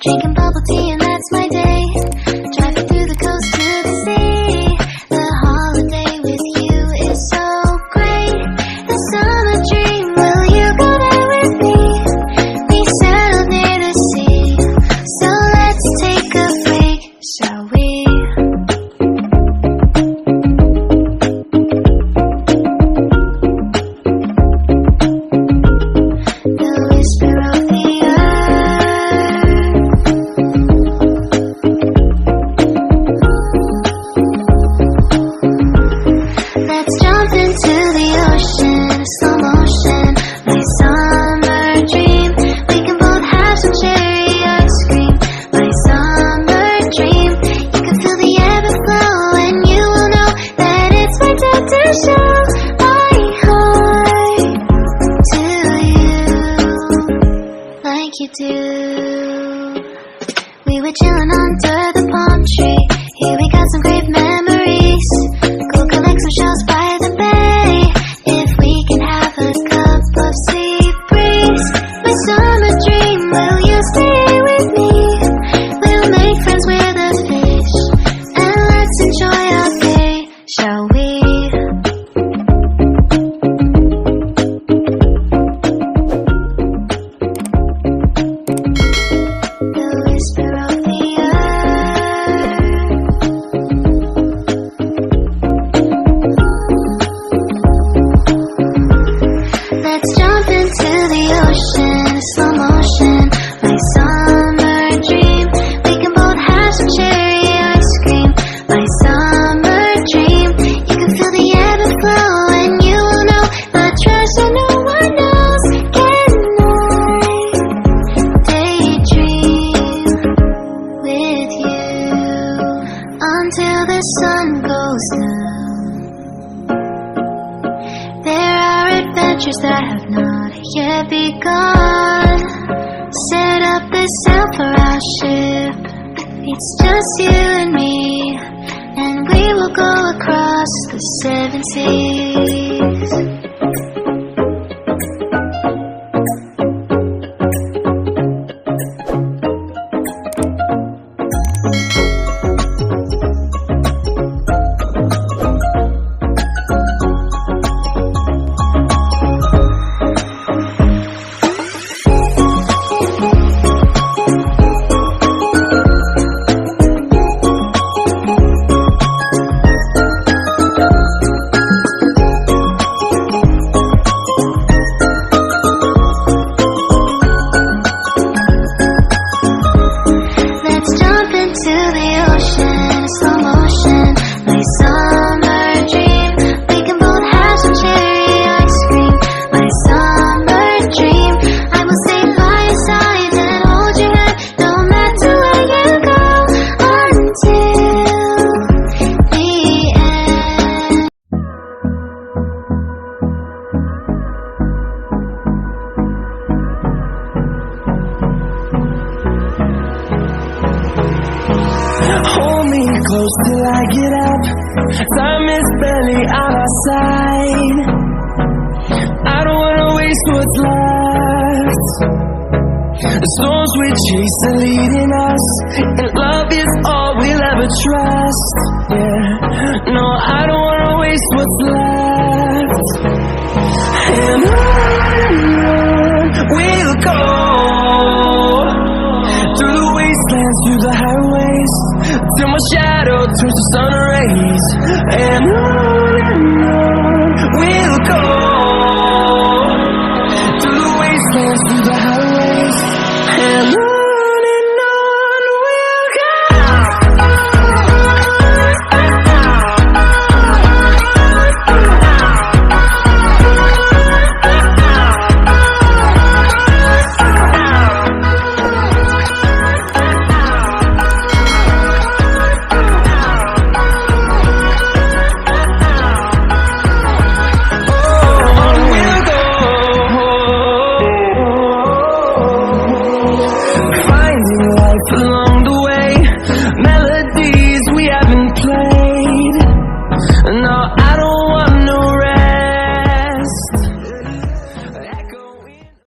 Drinking bubble tea and that's my day. Driving through the coast to the sea. The holiday with you is so great. The summer dream, will you go there with me? We settled near the sea, so let's take a break, shall we? The whisper of the let's jump into the ocean, slow motion, my summer dream. We can both have some cherry ice cream, my summer dream. You can feel the ebb and flow, and you will know that it's my time to show my heart to you, like you do. We were chilling under the palm tree. Here we got some great memories. Go collect some shells by the bay. If we can have a cup of sweet breeze, my summer dream, will you stay with me? We'll make friends with the fish, and let's enjoy our day, shall we? The whisper of the let's jump into the ocean, slow motion, my summer dream. We can both have some cherry ice cream, my summer dream. You can feel the ebb and flow, and you will know the treasure no one knows. Can I daydream with you until the sun goes down? There are adventures that have not yet begun. Set up the sail for our ship. It's just you and me, and we will go across the 7 seas. Let's jump into the ocean, slow motion, my summer dream. We can both have some cherry ice cream, my summer dream. I will stay by your side and hold your hand, no matter where you go, until the end. Hold me close till I get up. Time is barely on our side. I don't wanna waste what's left. The storms we chase are leading us, and love is all we'll ever trust. Yeah, no, I don't wanna waste what's left. And on we'll go, through the wastelands, through the highways, till my shadow turns to sun rays. And